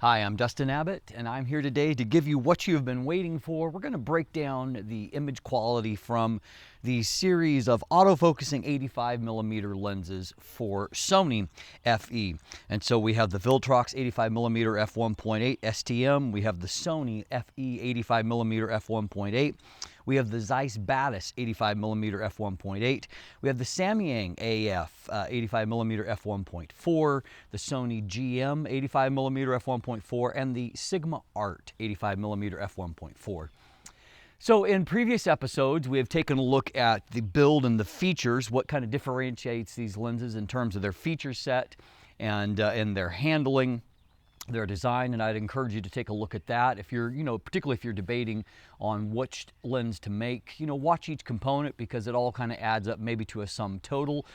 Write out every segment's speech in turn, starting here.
Hi, I'm Dustin Abbott, and I'm here today to give you what you've been waiting for. We're going to break down the image quality from the series of autofocusing 85mm lenses for Sony FE. And so we have the Viltrox 85mm f1.8 STM, we have the Sony FE 85mm f1.8, we have the Zeiss Batis 85mm f1.8. We have the Samyang AF 85mm f1.4, the Sony GM 85mm f1.4, and the Sigma Art 85mm f1.4. So in previous episodes, we have taken a look at the build and the features, what kind of differentiates these lenses in terms of their feature set and their handling, their design, and I'd encourage you to take a look at that. If you're, particularly if you're debating on which lens to make, watch each component because it all kind of adds up maybe to a sum total.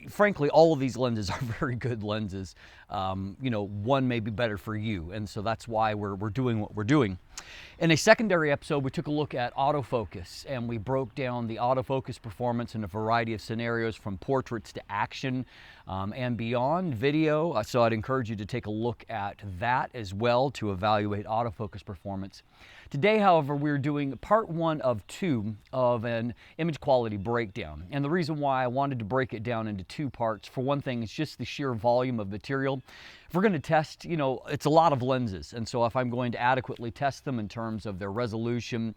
Frankly, all of these lenses are very good lenses. One may be better for you, and so that's why we're doing what we're doing. In a secondary episode, we took a look at autofocus, and we broke down the autofocus performance in a variety of scenarios from portraits to action and beyond video. So I'd encourage you to take a look at that as well to evaluate autofocus performance. Today, however, we're doing part 1 of 2 of an image quality breakdown. And the reason why I wanted to break it down into 2 parts, for one thing, it's just the sheer volume of material. If we're going to test, it's a lot of lenses. And so if I'm going to adequately test them in terms of their resolution,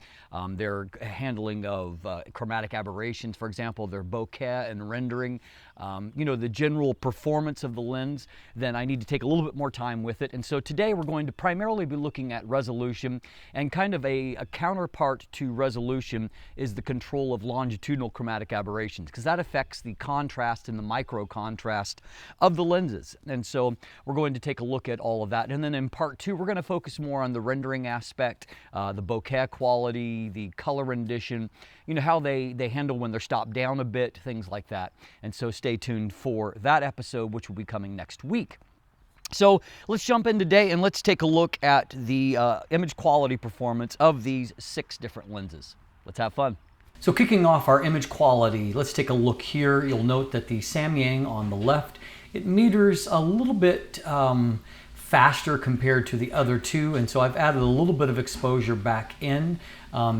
their handling of chromatic aberrations, for example, their bokeh and rendering, the general performance of the lens, then I need to take a little bit more time with it. And so today we're going to primarily be looking at resolution, and kind of a counterpart to resolution is the control of longitudinal chromatic aberrations, because that affects the contrast and the micro contrast of the lenses. And so we're going to take a look at all of that. And then in part 2, we're going to focus more on the rendering aspect, the bokeh quality, the color rendition, how they handle when they're stopped down a bit, things like that. And so stay tuned for that episode, which will be coming next week. So let's jump in today and let's take a look at the image quality performance of these 6 different lenses. Let's have fun. So kicking off our image quality, let's take a look here. You'll note that the Samyang on the left, it meters a little bit faster compared to the other 2, and so I've added a little bit of exposure back in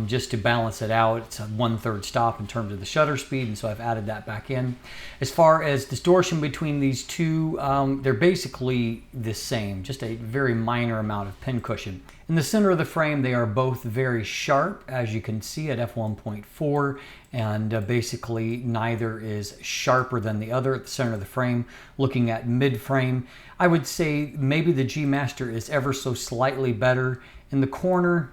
just to balance it out. It's a 1/3 stop in terms of the shutter speed, and so I've added that back in. As far as distortion between these 2, they're basically the same, just a very minor amount of pincushion. In the center of the frame, they are both very sharp, as you can see at f1.4, and basically neither is sharper than the other at the center of the frame. Looking at mid-frame, I would say maybe the G Master is ever so slightly better. In the corner,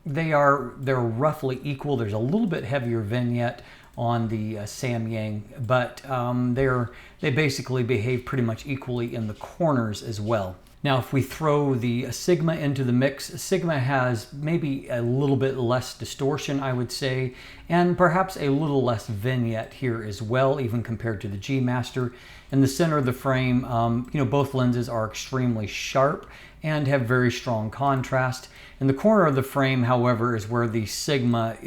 they're roughly equal. There's a little bit heavier vignette on the Samyang, but they basically behave pretty much equally in the corners as well. Now, if we throw the Sigma into the mix, Sigma has maybe a little bit less distortion, I would say, and perhaps a little less vignette here as well, even compared to the G Master. In the center of the frame, both lenses are extremely sharp and have very strong contrast. In the corner of the frame, however, is where the Sigma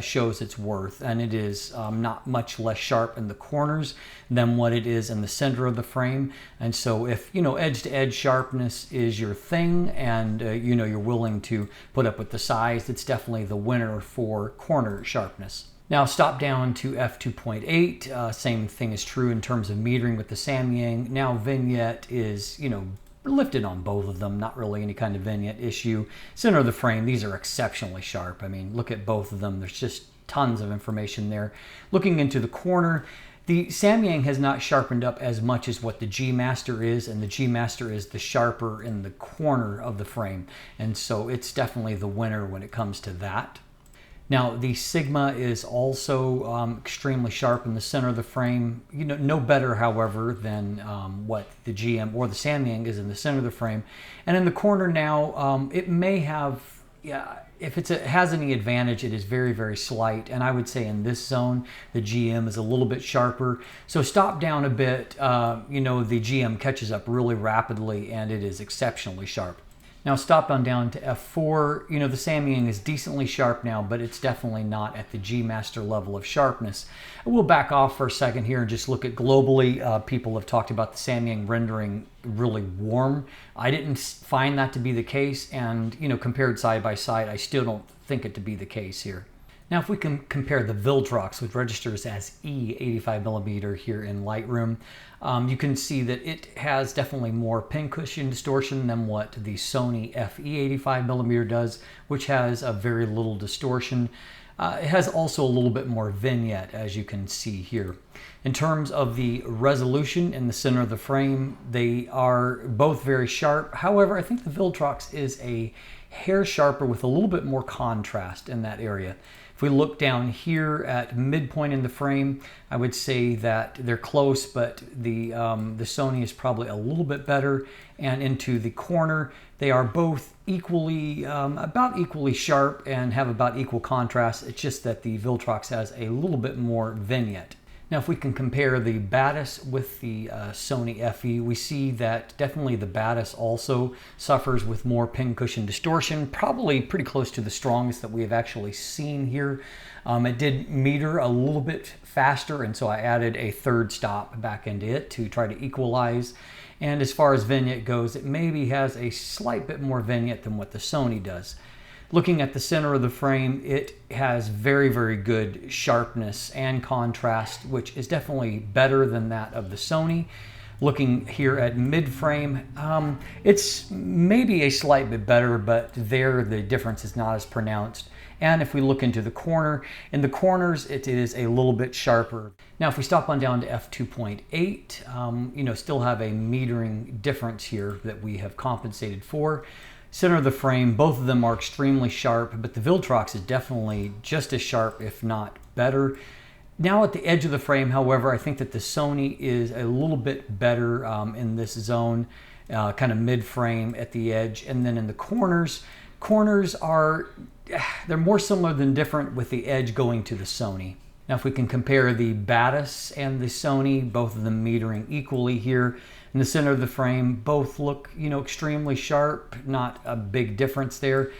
shows its worth, and it is not much less sharp in the corners than what it is in the center of the frame. And so if edge-to-edge sharpness is your thing, and you're willing to put up with the size, it's definitely the winner for corner sharpness. Now stop down to f2.8. Same thing is true in terms of metering with the Samyang. Now vignette is lifted on both of them, not really any kind of vignette issue. Center of the frame, these are exceptionally sharp. I mean, look at both of them. There's just tons of information there. Looking into the corner, the Samyang has not sharpened up as much as what the G Master is, and the G Master is the sharper in the corner of the frame. And so it's definitely the winner when it comes to that. Now, the Sigma is also extremely sharp in the center of the frame. No better, however, than what the GM or the Samyang is in the center of the frame. And in the corner now, it may have, if it has any advantage, it is very, very slight. And I would say in this zone, the GM is a little bit sharper. So stop down a bit, the GM catches up really rapidly, and it is exceptionally sharp. Now stop on down to f4. You know, the Samyang is decently sharp now, but it's definitely not at the G Master level of sharpness. We'll back off for a second here and just look at globally. People have talked about the Samyang rendering really warm. I didn't find that to be the case, and you know, compared side by side, I still don't think it to be the case here. Now, if we can compare the Viltrox, which registers as E 85mm here in Lightroom, you can see that it has definitely more pincushion distortion than what the Sony FE 85mm does, which has a very little distortion. It has also a little bit more vignette, as you can see here. In terms of the resolution in the center of the frame, they are both very sharp. However, I think the Viltrox is a hair sharper with a little bit more contrast in that area. If we look down here at midpoint in the frame, I would say that they're close, but the Sony is probably a little bit better. And into the corner, they are both equally, about equally sharp and have about equal contrast. It's just that the Viltrox has a little bit more vignette. Now, if we can compare the Batis with the Sony FE, we see that definitely the Batis also suffers with more pincushion distortion, probably pretty close to the strongest that we have actually seen here. It did meter a little bit faster, and so I added a third stop back into it to try to equalize. And as far as vignette goes, it maybe has a slight bit more vignette than what the Sony does. Looking at the center of the frame, it has very, very good sharpness and contrast, which is definitely better than that of the Sony. Looking here at mid-frame, it's maybe a slight bit better, but there the difference is not as pronounced. And if we look into the corner, in the corners it is a little bit sharper. Now if we stop on down to f2.8, you know, still have a metering difference here that we have compensated for. Center of the frame, both of them are extremely sharp, but the Viltrox is definitely just as sharp, if not better. Now at the edge of the frame, however, I think that the Sony is a little bit better in this zone, kind of mid-frame at the edge. And then in the corners are, they're more similar than different with the edge going to the Sony. Now if we can compare the Batis and the Sony, both of them metering equally here. In the center of the frame, both look, you know, extremely sharp, not a big difference there.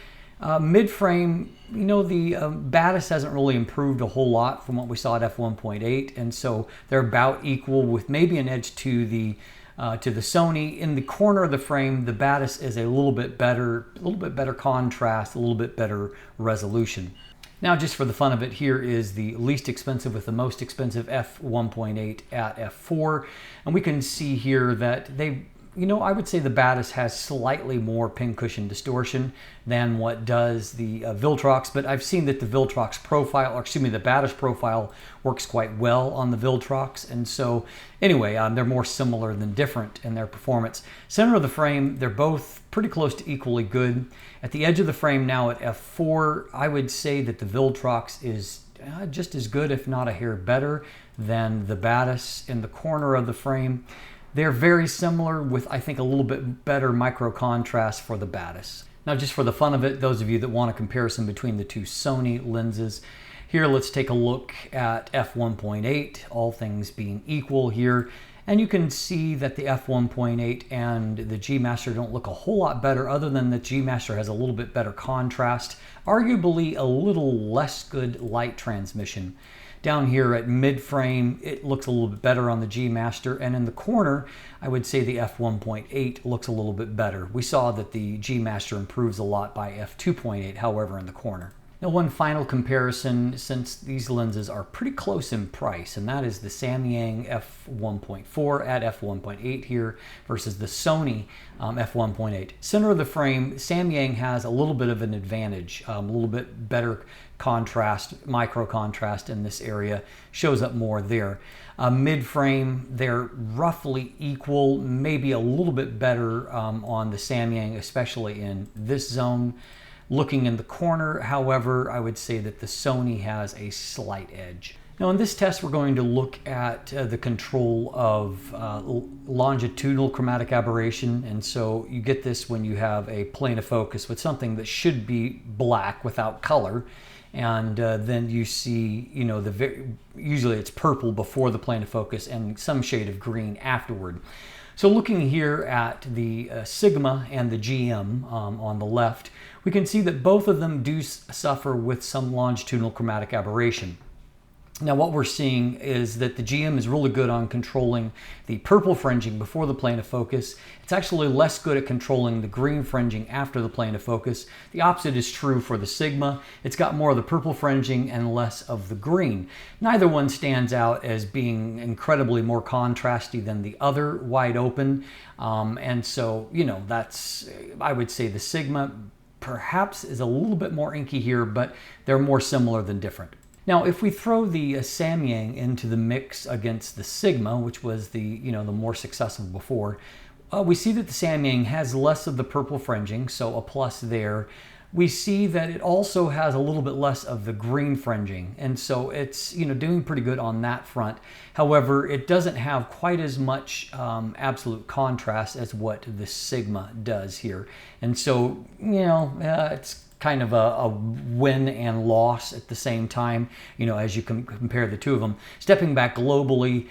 Mid-frame, you know, the Batis hasn't really improved a whole lot from what we saw at f1.8, and so they're about equal with maybe an edge to the Sony. In the corner of the frame, the Batis is a little bit better contrast, a little bit better resolution. Now, just for the fun of it, here is the least expensive with the most expensive f1.8 at f4. And we can see here that they, you know, I would say the Batis has slightly more pincushion distortion than what does the Viltrox, but I've seen that the Viltrox profile, or excuse me, the Batis profile works quite well on the Viltrox. And so anyway, they're more similar than different in their performance. Center of the frame, they're both pretty close to equally good. At the edge of the frame now at f4, I would say that the Viltrox is just as good, if not a hair better, than the Batis. In the corner of the frame, they're very similar with, I think, a little bit better micro contrast for the Batis. Now, just for the fun of it, those of you that want a comparison between the two Sony lenses, here let's take a look at f1.8, all things being equal here. And you can see that the f1.8 and the G Master don't look a whole lot better, other than that G Master has a little bit better contrast, arguably a little less good light transmission. Down here at mid-frame, it looks a little bit better on the G Master, and in the corner, I would say the f1.8 looks a little bit better. We saw that the G Master improves a lot by f2.8, however, in the corner. Now, one final comparison, since these lenses are pretty close in price, and that is the Samyang f1.4 at f1.8 here versus the Sony f1.8. Center of the frame, Samyang has a little bit of an advantage, a little bit better contrast, micro contrast in this area, shows up more there. Mid-frame, they're roughly equal, maybe a little bit better on the Samyang, especially in this zone. Looking in the corner, however, I would say that the Sony has a slight edge. Now in this test, we're going to look at the control of longitudinal chromatic aberration. And so you get this when you have a plane of focus with something that should be black without color. And then you see, you know, usually it's purple before the plane of focus and some shade of green afterward. So looking here at the Sigma and the GM on the left, we can see that both of them do suffer with some longitudinal chromatic aberration. Now what we're seeing is that the GM is really good on controlling the purple fringing before the plane of focus. It's actually less good at controlling the green fringing after the plane of focus. The opposite is true for the Sigma. It's got more of the purple fringing and less of the green. Neither one stands out as being incredibly more contrasty than the other wide open. And so, you know, I would say the Sigma perhaps is a little bit more inky here, but they're more similar than different. Now, if we throw the Samyang into the mix against the Sigma, which was the more successful before, we see that the Samyang has less of the purple fringing, so a plus there. We see that it also has a little bit less of the green fringing, and so it's doing pretty good on that front. However, it doesn't have quite as much absolute contrast as what the Sigma does here, and so it's kind of a win and loss at the same time, as you can compare the two of them. Stepping back globally,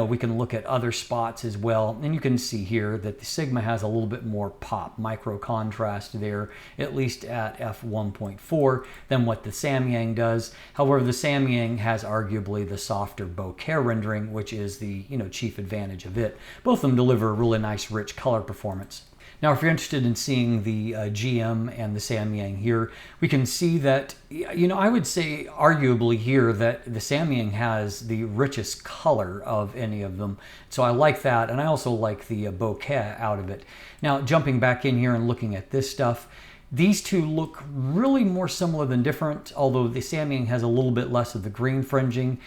we can look at other spots as well, and you can see here that the Sigma has a little bit more pop, micro contrast there, at least at f1.4, than what the Samyang does. However, the Samyang has arguably the softer bokeh rendering, which is the chief advantage of it. Both of them deliver a really nice, rich color performance. Now, if you're interested in seeing the GM and the Samyang here, we can see that, I would say arguably here that the Samyang has the richest color of any of them. So I like that, and I also like the bokeh out of it. Now, jumping back in here and looking at this stuff, these two look really more similar than different, although the Samyang has a little bit less of the green fringing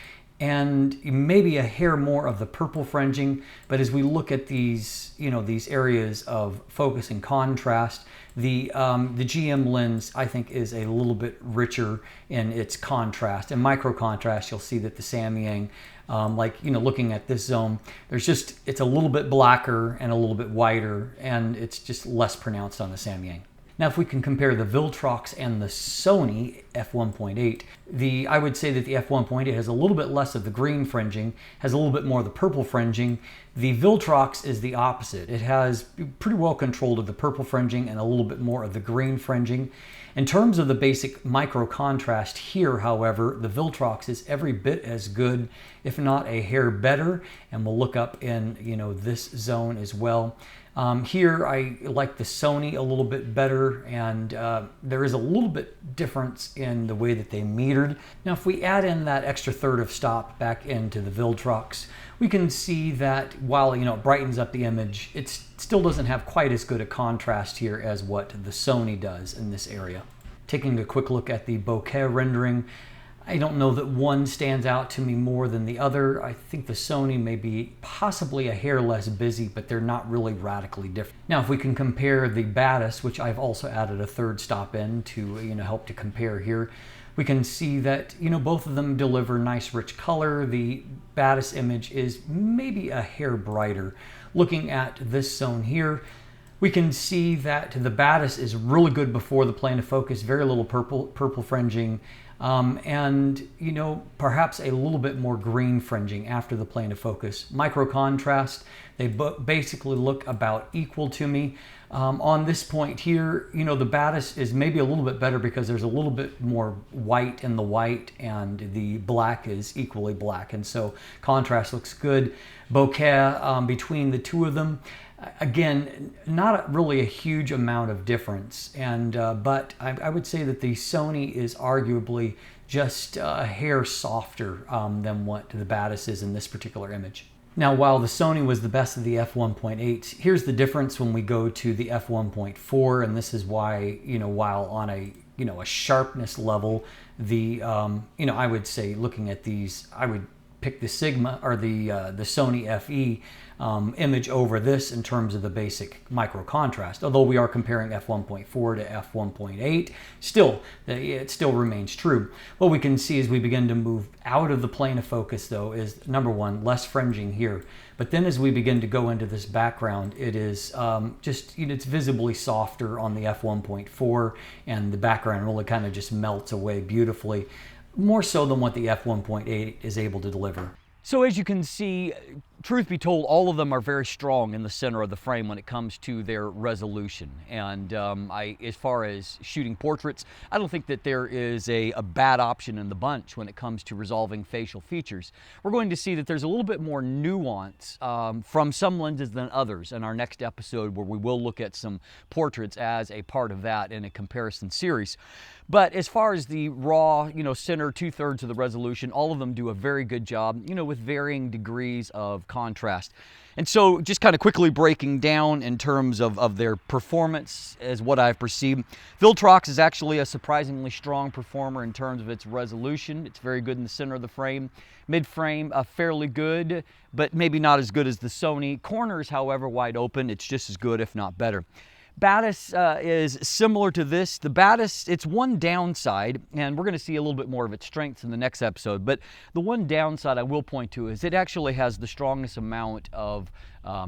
and maybe a hair more of the purple fringing. But as we look at these, these areas of focus and contrast, the GM lens, I think, is a little bit richer in its contrast. In micro contrast, you'll see that the Samyang, looking at this zone, it's a little bit blacker and a little bit whiter, and it's just less pronounced on the Samyang. Now, if we can compare the Viltrox and the Sony f1.8, I would say that the f1.8 has a little bit less of the green fringing, has a little bit more of the purple fringing. The Viltrox is the opposite. It has pretty well controlled of the purple fringing and a little bit more of the green fringing. In terms of the basic micro contrast here, however, the Viltrox is every bit as good, if not a hair better, and we'll look up in this zone as well. Here I like the Sony a little bit better, and there is a little bit difference in the way that they metered. Now, if we add in that extra third of stop back into the Viltrox, we can see that while it brightens up the image, it still doesn't have quite as good a contrast here as what the Sony does in this area. Taking a quick look at the bokeh rendering, I don't know that one stands out to me more than the other. I think the Sony may be possibly a hair less busy, but they're not really radically different. Now, if we can compare the Batis, which I've also added a third stop in to help to compare here, we can see that both of them deliver nice rich color. The Batis image is maybe a hair brighter. Looking at this zone here, we can see that the Batis is really good before the plane of focus, very little purple fringing, and perhaps a little bit more green fringing after the plane of focus. Micro contrast, they basically look about equal to me. On this point here, the Batis is maybe a little bit better because there's a little bit more white in the white, and the black is equally black, and so contrast looks good. Bokeh between the two of them, again, not really a huge amount of difference, and but I would say that the Sony is arguably just a hair softer than what the Batis is in this particular image. Now, while the Sony was the best of the f1.8, here's the difference when we go to the f1.4, and this is why, while on a sharpness level, the I would say looking at these, I would pick the Sigma or the Sony FE image over this in terms of the basic micro contrast. Although we are comparing f1.4 to f1.8, still, it still remains true. What we can see as we begin to move out of the plane of focus, though, is number one, less fringing here. But then as we begin to go into this background, it is just, it's visibly softer on the f1.4, and the background really kind of just melts away beautifully, more so than what the f1.8 is able to deliver. So as you can see, truth be told, all of them are very strong in the center of the frame when it comes to their resolution. And as far as shooting portraits, I don't think that there is a bad option in the bunch when it comes to resolving facial features. We're going to see that there's a little bit more nuance from some lenses than others in our next episode, where we will look at some portraits as a part of that in a comparison series. But as far as the raw, center 2/3 of the resolution, all of them do a very good job, with varying degrees of contrast. And so just kind of quickly breaking down in terms of their performance as what I've perceived, Viltrox is actually a surprisingly strong performer in terms of its resolution. It's very good in the center of the frame. Mid-frame, fairly good, but maybe not as good as the Sony. Corners, however, wide open, it's just as good, if not better. Batis is similar to this. The Batis, it's one downside, and we're going to see a little bit more of its strengths in the next episode, but the one downside I will point to is it actually has the strongest amount of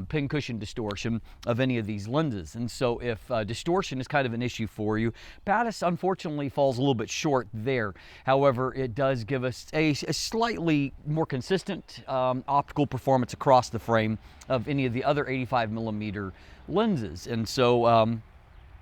pincushion distortion of any of these lenses. And so if distortion is kind of an issue for you, Batis unfortunately falls a little bit short there. However, it does give us a slightly more consistent optical performance across the frame of any of the other 85mm lenses. And so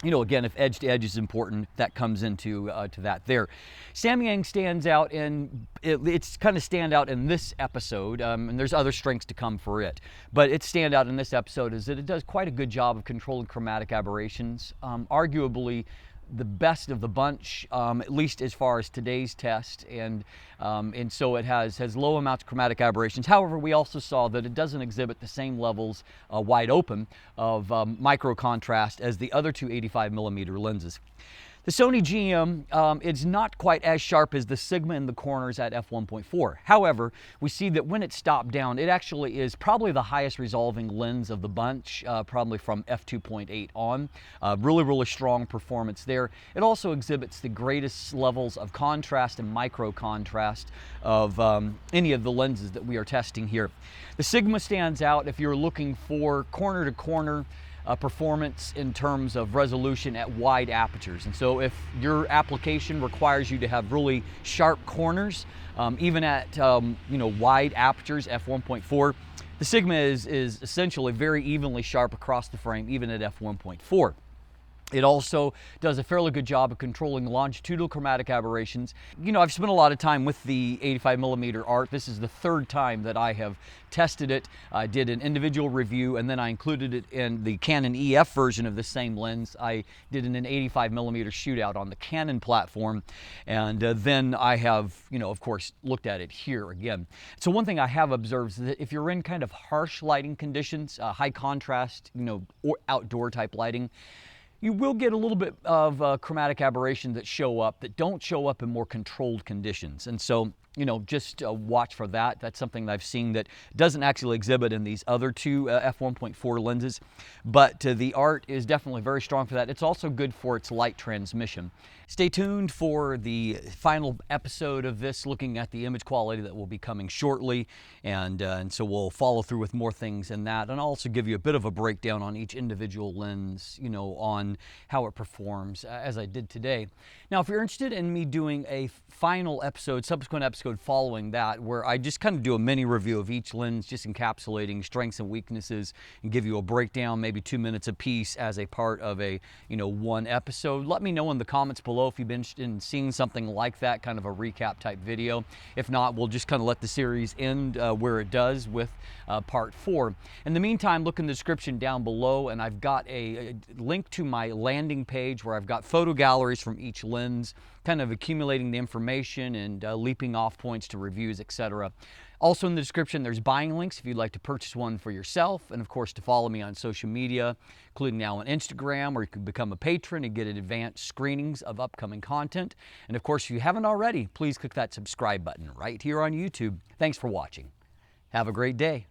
again, if edge to edge is important, that comes into to that there. Samyang stands out in, it's kind of stand out in this episode, and there's other strengths to come for it, but its stand out in this episode is that it does quite a good job of controlling chromatic aberrations, arguably the best of the bunch, at least as far as today's test, and so it has low amounts of chromatic aberrations. However, we also saw that it doesn't exhibit the same levels wide open of micro contrast as the other two 85mm lenses. The Sony GM is not quite as sharp as the Sigma in the corners at f1.4. However, we see that when it's stopped down, it actually is probably the highest resolving lens of the bunch, probably from f2.8 on. Really strong performance there. It also exhibits the greatest levels of contrast and micro contrast of any of the lenses that we are testing here. The Sigma stands out if you're looking for corner to corner performance in terms of resolution at wide apertures. And so if your application requires you to have really sharp corners, even at wide apertures, f1.4, the Sigma is essentially very evenly sharp across the frame, even at f1.4. It also does a fairly good job of controlling longitudinal chromatic aberrations. I've spent a lot of time with the 85mm art. This is the third time that I have tested it. I did an individual review, and then I included it in the Canon EF version of the same lens. I did an 85mm shootout on the Canon platform, and then I have, of course, looked at it here again. So one thing I have observed is that if you're in kind of harsh lighting conditions, high contrast, or outdoor type lighting, you will get a little bit of chromatic aberration that don't show up in more controlled conditions. And so, just watch for that. That's something that I've seen that doesn't actually exhibit in these other two f1.4 lenses, but the art is definitely very strong for that. It's also good for its light transmission. Stay tuned for the final episode of this, looking at the image quality that will be coming shortly, and so we'll follow through with more things in that, and I'll also give you a bit of a breakdown on each individual lens, on how it performs, as I did today. Now, if you're interested in me doing a final episode, subsequent episode following that, where I just kind of do a mini review of each lens, just encapsulating strengths and weaknesses, and give you a breakdown, maybe 2 minutes a piece as a part of a one episode, let me know in the comments below if you've been interested in seeing something like that, kind of a recap type video. If not, we'll just kind of let the series end where it does with part 4. In the meantime, look in the description down below, and I've got a link to my landing page where I've got photo galleries from each lens kind of accumulating the information and leaping off points to reviews, etc. Also in the description, there's buying links if you'd like to purchase one for yourself, and of course to follow me on social media, including now on Instagram, where you can become a patron and get advanced screenings of upcoming content. And of course, if you haven't already, please click that subscribe button right here on YouTube. Thanks for watching. Have a great day.